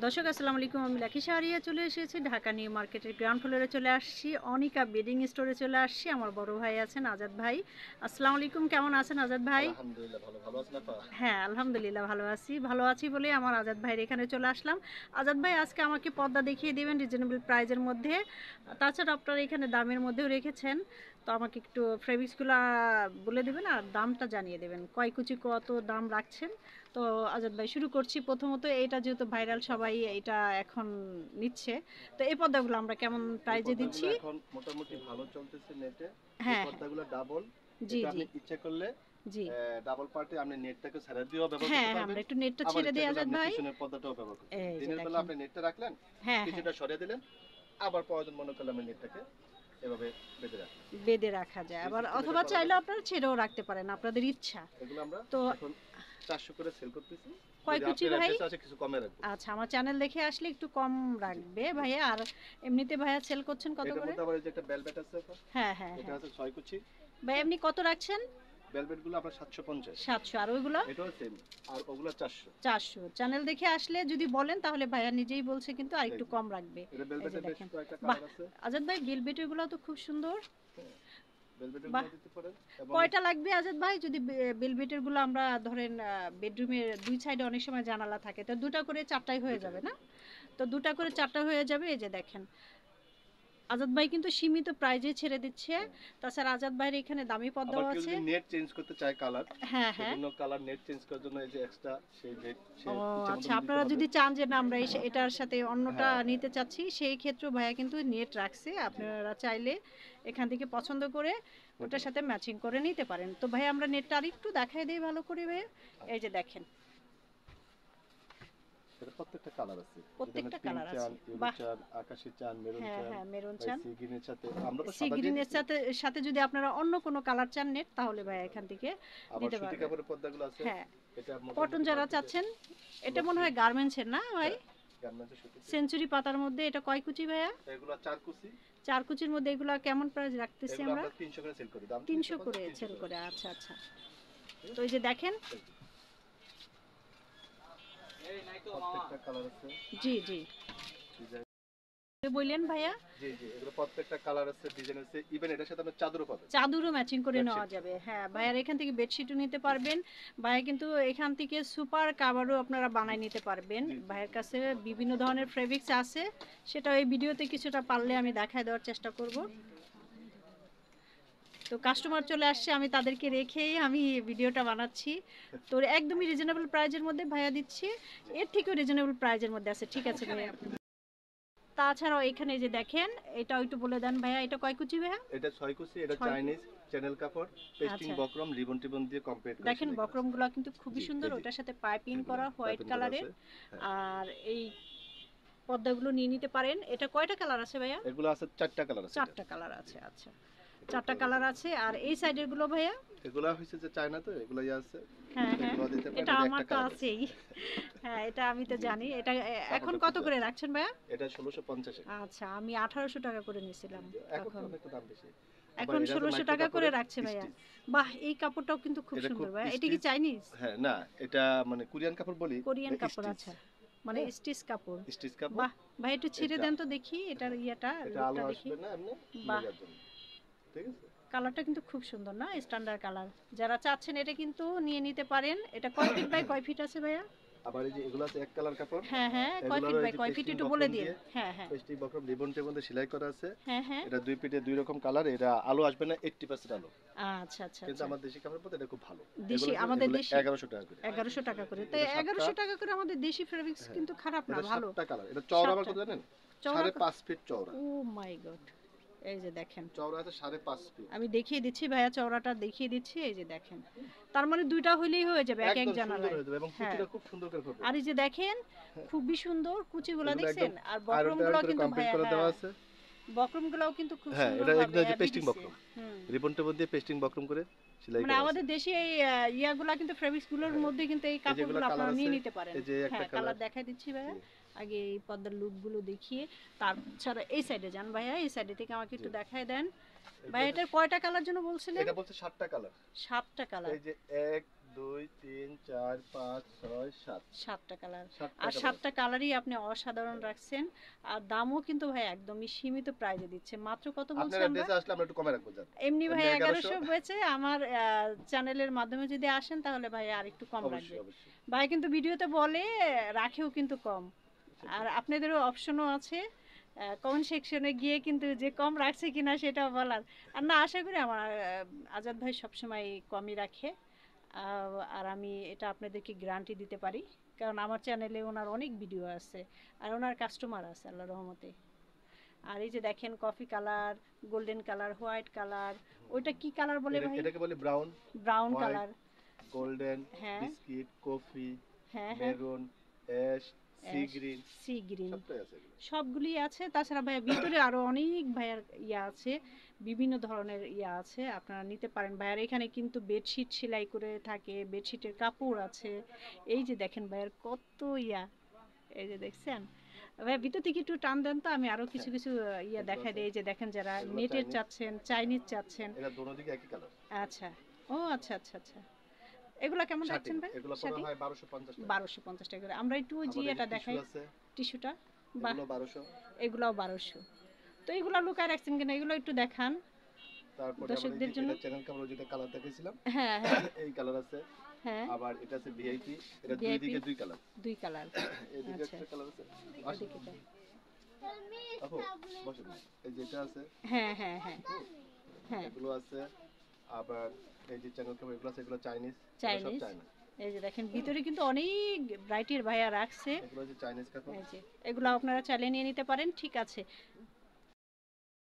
দর্শক আসসালামু আলাইকুম, আমি লাকি শাহরিয়া চলে এসেছি ঢাকা নিউ মার্কেটের গ্রাউন্ড ফ্লোরে চলে আসছি, অনিকা বেডিং স্টোরে চলে আসছি। আমার বড় ভাই আছেন আজাদ ভাই। আসসালামু আলাইকুম, কেমন আছেন আজাদ ভাই? আলহামদুলিল্লাহ ভালো আছেন আপা? হ্যাঁ আলহামদুলিল্লাহ ভালো আছি বলে আমার আজাদ ভাইয়ের এখানে চলে আসলাম। আজাদ ভাই আজকে আমাকে পর্দা দেখিয়ে দিবেন রিজনেবল প্রাইজের মধ্যে, তাছাড়া আপনারা এখানে দামের মধ্যেও রেখেছেন। তো আমাকে একটু ফেব্রিক্সগুলো বলে দেবেন আর দামটা জানিয়ে দেবেন, কয় কুচি কত দাম রাখছেন। তো আজাদ ভাই শুরু করছি, প্রথমত এটা যেহেতু ভাইরাল সবাই এটা এখন নিচ্ছে, তো এই পর্দাগুলো আমরা কেমন এই প্রাইজে পর্দাগুলো দিচ্ছি? এখন মোটামুটি ভালো চলতেছে নেটে। এই হ্যাঁ হ্যাঁ। পর্দাগুলো ডাবল। জি এটা জি। আপনি ইচ্ছা করলে জি। ডাবল পার্টে আপনি নেটটাকে ছেড়ে দিয়েও ব্যবহার হ্যাঁ করতে হ্যাঁ, পারবেন। আমরা একটু নেটটা আবার ছেড়ে ইচ্ছা দিই করলে আজাদ আপনি ভাই। পিছনের পর্দাটাও ব্যবহার করতে পারবেন। এই যে দিনের বেলা দেখেন। আপনি নেটটা রাখলেন, হ্যাঁ হ্যাঁ। কিছুটা সরিয়ে দিলেন, আবার প্রয়োজন মনে করলে আপনি নেটটাকে এভাবে বেঁধে রাখলেন। বেঁধে রাখা যায়, এই আবার সিস্টেমে অথবা করা চাইলে যাবে। আপনারা ছেড়েও রাখতে পারেন, আপনাদের ইচ্ছা। এগুলো আমরা তো এখন 400 করে সেল করতেছি। কয় যদি কুচি আপনার ভাই? অ্যাড্রেস আছে কিছু কমে রাখবো। আচ্ছা, আমার চ্যানেল দেখে আসলে একটু কম জি। রাখবে ভাইয়া। আর এমনিতে ভাইয়া সেল করছেন কত এটার করে? মধ্যে আবার এই যে একটা বেলভেট আছে এখন। হ্যাঁ হ্যাঁ এটা হ্যাঁ। আছে 6 কুচি। ভাই এমনি কত রাখছেন? ভেলভেট গুলো আপনার 750। 700। আর ওইগুলো? এটাও সেম। আর ওগুলো 400। 400। চ্যানেল দেখে আসলে যদি বলেন তাহলে ভাইয়া নিজেই বলছে কিন্তু আর এই একটু যে কম রাখবে। এটা এই যে ভেলভেটের বেশ দেখেন। কয়েকটা বাহ, কালার আছে। আজাদ ভাই বেলভেটের গুলো তো খুব সুন্দর। হ্যাঁ, ভেলভেটের বাহ। গুলো দিতে পারেন এবং কয়টা লাগবে আজাদ ভাই? যদি বেলভেটের গুলো আমরা ধরেন বেডরুমের দুই সাইডে অনেক সময় জানালা থাকে, তো দুটা করে চারটাই হয়ে দুইটা যাবে হয়ে না? যাবে। তো দুটা করে আপু চারটা হয়ে যাবে। এই যে দেখেন, আজাদ ভাই কিন্তু সীমিত প্রাইজে ছেড়ে দিচ্ছে। হ্যাঁ। তাছাড়া আজাদ ভাইয়ের এখানে দামি পর্দাও আবার কেউ আছে। যদি নেট চেঞ্জ করতে চায় কালার, হ্যাঁ হ্যাঁ। সেজন্য কালার নেট চেঞ্জ করার জন্য এই যে এক্সট্রা সেই নেট সে ও ইচ্ছা আচ্ছা, মতন দিতে আপনারা হবে। যদি চান যে না আমরা এটার সাথে অন্যটা হ্যাঁ, হ্যাঁ। নিতে চাচ্ছি, সেই ক্ষেত্রেও ভাইয়া কিন্তু নেট রাখছে, জি, আপনারা চাইলে এখান থেকে পছন্দ করে নিতে ওটার পারেন। সাথে ম্যাচিং করে নিতে পারেন। তো ভাই আমরা নেটটা আর একটু দেখাই দিই ভালো করে ভাইয়া। এই আচ্ছা। যে দেখেন, এটা প্রত্যেকটা কালার আছে। যেখানে প্রত্যেকটা পিঙ্ক কালার আছে। চান, ইয়েলো বাহ। চান, আকাশি চান, মেরুন হ্যাঁ চান, হ্যাঁ, মেরুন বা চান। সি গ্রিনের সাথে আমরা তো সি সাদা দিয়ে গ্রিনের দিছি। সাথে সাথে যদি আপনারা অন্য কোনো কালার চান নেট, তাহলে ভাই এখান থেকে আবার দিতে সুতি পারবেন। কাপড়ের পর্দাগুলো আছে। হ্যাঁ। এটা কটন মোটামুটি যারা মার্কেটে চাচ্ছেন, এটা মনে 1600। হয় গার্মেন্টসের না ভাই? হ্যাঁ, গার্মেন্টসের সুতিতে। সেঞ্চুরি পাতার মধ্যে এটা কয় কুচি ভাইয়া? এগুলো 4 কুচি। 4 কুচির মধ্যে এগুলো কেমন প্রাইস রাখতেছি এগুলো আমরা? আমরা 300 করে সেল করি। দাম 300 350, করে 300 সেল করে। করে। আচ্ছা আচ্ছা। ঠিক তো আছে? এই যে দেখেন। এই যে প্রত্যেকটা কালার আছে। জি জি। ডিজাইন। বললেন ভাইয়া? জি, জি। এগুলো প্রত্যেকটা কালার আছে, ডিজাইন আছে। ইভেন এটার সাথে আপনি চাদরও পাবেন। চাদরও ম্যাচিং করে নেওয়া বেডশিট। যাবে। হ্যাঁ, ভাইয়ার এখান থেকে বেডশিটও নিতে পারবেন। ভাইয়া কিন্তু এখান থেকে সুপার কাভারও আপনারা বানায় নিতে পারবেন। জি, জি। ভাইয়ের কাছে বিভিন্ন ধরনের ফেব্রিক্স আছে, সেটা এই ভিডিওতে কিছুটা পারলে আমি দেখায় দেওয়ার চেষ্টা করব। তো কাস্টমার চলে আসছে, আমি তাদেরকে রেখেই আমি ভিডিওটা বানাচ্ছি। তো একদমই রিজনেবল প্রাইজের মধ্যে ভাইয়া দিচ্ছি, জি। এর থেকেও রিজনেবল প্রাইজের মধ্যে আছে। ঠিক আছে ভাইয়া। তাছাড়াও এখানে যে দেখেন, এটাও একটু বলে দেন ভাইয়া, এটা কয় কুচি ভাইয়া? এটা 6 কুচি, এটা 6 কুচি। চাইনিজ চ্যানেল কাপড়, পেস্টিং আচ্ছা। বক্রম, রিবন দিয়ে কমপ্লিট করে দেখেন সেলাই করা আছে। বক্রমগুলো কিন্তু খুবই জি, সুন্দর, এই যে ওটার সাথে পাইপিং এগুলা করা হোয়াইট পাইপিং করা কালারের। আছে। হ্যাঁ। আর এই পর্দাগুলো নিয়ে নিতে পারেন। এটা কয়টা কালার আছে ভাইয়া? এগুলো আছে 4টা কালার আছে এটা। 4টা কালার আছে। আচ্ছা, এটা 4টা কালার আছে। আর এই সাইডের গুলো ভাইয়া? এগুলা হইছে যে চায়না, তো এগুলাই আছে। হ্যাঁ হ্যাঁ, এগুলো দিতে পারেন, এটা এটা আমার একটা তো কালার আছে। আছেই। হ্যাঁ, এটা আমি তো জি, জানি। জি। এটা এখন কাপড়টা কত খুব করে জোর। রাখছেন ভাইয়া? এটা 1650 এ। আচ্ছা, আমি 1800 টাকা করে নিয়েছিলাম এখন তো তখন। অনেক দাম বেশি। আবার এখন এটা হচ্ছে 1600 মাইক্রো টাকা করে কাপড়ের রাখছে ভাইয়া। স্টিচ। বাহ, এই কাপড়টাও কিন্তু খুব এটা খুব সুন্দর ভাইয়া। এটা কি স্টিচ। চাইনিজ? হ্যাঁ, না, এটা মানে কোরিয়ান কাপড় বলি, কোরিয়ান এটা কাপড়? স্টিচ। আচ্ছা, মানে হ্যাঁ, স্টিচ কাপড়। স্টিচ কাপড়। বাহ, ভাই একটু ছিঁড়ে এটা দেন তো দেখি এটার হ্যাঁ, ইয়েটা, এটা আলো লুকটা দেখি। আসবে না এমনি বাহ, লেজার জন্য। ঠিক আছে? কালারটা কিন্তু খুব সুন্দর না, স্ট্যান্ডার্ড কালার। যারা চাচ্ছেন এটা কিন্তু নিয়ে নিতে পারেন। এটা কয় ফিট বাই কয় ফিট আছে ভাইয়া? আবার এই যে এগুলো আছে এক কালার কাপড়। হ্যাঁ হ্যাঁ, কয় ফিট এগুলোরও এই বাই যে কয় ফিট পেস্টিং একটু বলে বক্রম দিন। দিয়ে, হ্যাঁ হ্যাঁ। পেস্টিং বক্রম রিবন টেবন দিয়ে সেলাই করা আছে। হ্যাঁ হ্যাঁ। এটা দুই পিঠে দুই রকম কালার। এটা আলো আসবে না, 80% আলো। আচ্ছা আচ্ছা কিন্তু আচ্ছা। আমার দেশি কাপড়ের মধ্যে এটা খুব ভালো। দেশি, আমাদের এগুলো দেশি 1100 টাকা করে। 1100 টাকা করে। তো এটা 7টা। 1100 টাকা করে আমাদের দেশি ফেব্রিক্স হ্যাঁ, কিন্তু খারাপ না, এটা ভালো। 7টা কালার। এটা চওড়া আবার 7টা কত জানেন? চওড়া? 5.5 ফিট চওড়া। ও মাই গড। এই যে দেখেন, চওড়া আছে 5.5 ফিট। আমি দেখিয়ে দিচ্ছি ভাইয়া, চওড়াটা দেখিয়ে দিচ্ছি। এই যে দেখেন, তার মানে দুইটা হইলেই হয়ে যাবে এক এক একদম সুন্দর জানালায়। হয়ে যাবে এবং হ্যাঁ। কুচিটা খুব সুন্দর করে করবে। আর এই যে দেখেন, খুবই সুন্দর কুচিগুলা এগুলো একদম দেখছেন। আর আয়রন টায়রন বক্রমগুলো করে কিন্তু কমপ্লিট ভাইয়া, করে দেওয়া হ্যাঁ, আছে। বক্রমগুলোও কিন্তু খুব হ্যাঁ, এটা সুন্দরভাবে একদম যে অ্যাবি পেস্টিং দিচ্ছে। বক্রম। হুম। রিবন টেবন দিয়ে পেস্টিং বক্রম করে সেলাই মানে করা আছে। আমাদের দেশি এই ইয়াগুলা কিন্তু ফেব্রিক্সগুলোর হ্যাঁ, মধ্যে কিন্তু এই এই যেগুলো কাপড়গুলো কালার আপনারা নিয়ে আছে, নিতে পারেন। এই যে একটা হ্যাঁ, কালার। কালার দেখাই দিচ্ছি ভাইয়া। জি, আগে এই পর্দার লুকগুলো দেখিয়ে, তাছাড়া এই সাইডে যান ভাইয়া, এই সাইডে থেকে আমাকে একটু জি। দেখায় দেন। এটা ভাই এটার কয়টা কালার জন্য বলছিলেন? এটা বলছে 7টা কালার। 7টা কালার। এই যে 1 2 3 4 5 6 7 7টা কালার। 7টা আর কালার। 7টা কালারই আপনি অসাধারণ রাখছেন। আর দামও কিন্তু ভাই একদমই সীমিত প্রাইসে দিচ্ছে। মাত্র কত বলছি আপনার আমরা? অ্যাড্রেসে আসলে আমরা একটু কমে রাখবো জান। এমনি ভাই এমনি 1100 1100 বেচে, আমার চ্যানেলের মাধ্যমে যদি আসেন তাহলে ভাই আর একটু কম রাখবে। অবশ্যই অবশ্যই। ভাই কিন্তু ভিডিওতে বলে, রাখেও কিন্তু কম। আর আপনাদেরও অপশনও আছে কমেন্ট সেকশনে গিয়ে কিন্তু যে কম রাখছে কিনা সেটা বলার। আর না, আশা করি আমার আজাদ ভাই সবসময় কমই রাখে। আর আমি এটা আপনাদেরকে গ্যারান্টি দিতে পারি, কারণ আমার চ্যানেলে ওনার অনেক ভিডিও আছে আর ওনার কাস্টমার আছে আল্লাহর রহমতে। আর এই যে দেখেন coffee colour, golden colour, white colour, ওইটা কি কালার বলে ভাই? এটাকে বলি brown, brown white, colour. Golden, হ্যাঁ বিস্কিট, কফি, হ্যাঁ হ্যাঁ, maroon, ash, sea ash, green, sea green, সবটাই আছে এগুলো। সবগুলি আছে। তাছাড়া ভাইয়া ভিতরে আরো অনেক ভাইয়ার ইয়া আছে, বিভিন্ন ধরনের ইয়া আছে, আপনারা নিতে পারেন। ভাইয়ার এখানে কিন্তু বেডশিট সেলাই করে থাকে, বেডশিটের কাপড় আছে। এই যে দেখেন ভাইয়ার কত ইয়া, এই যে দেখছেন ভাইয়া, ভিতর থেকে একটু টান দেন তো, আমি আরো কিছু হ্যাঁ, কিছু ইয়া এগুলো দেখাই আছে। দিই। এই যে দেখেন যারা এগুলো নেটের চাইনিজ। চাচ্ছেন, চাইনিজ চাচ্ছেন। এটা দোনো দিকে একই কালার। আচ্ছা, ও আচ্ছা আচ্ছা আচ্ছা, এগুলা কেমন শার্টিং রাখছেন ভাই? এগুলো পড়া শার্টিং হয় 1250 টাকা। 1250 টাকা করে। আমরা একটু ওই যে আবার এই যে এটা টিস্যু দেখাই, আছে, টিস্যুটা। বাহ, এগুলো 1200। এগুলাও 1200। তো এগুলা লুকায় রাখছেন কিনা, এগুলো একটু দেখান তারপরে আবার এই যে দর্শকদের জন্য। এটা চ্যানেল কালার, যেটা কালার দেখাইছিলাম হ্যাঁ হ্যাঁ এই কালার আছে। হ্যাঁ, আবার এটা আছে ভিআইপি, এটা দুই ভিআইপি দিকে দুই কালার। দুই কালার। এদিকে আচ্ছা, একটা কালার আছে। আসেন এদিকে এটা। আপু, বসেন। এই যেটা আছে, হ্যাঁ হ্যাঁ হ্যাঁ হ্যাঁ, এগুলো আছে। আবার এই যে চ্যানেল কালার, এগুলো আছে, এগুলো চাইনিজ, এগুলো সব চাইনিজ। চাইনিজ। এই যে দেখেন ভিতরে কিন্তু অনেক ভ্যারাইটির ভাইয়া রাখছে। এগুলো হচ্ছে চাইনিজ কাপড়। এই যে এগুলো আপনারা চালিয়ে নিয়ে নিতে পারেন। ঠিক আছে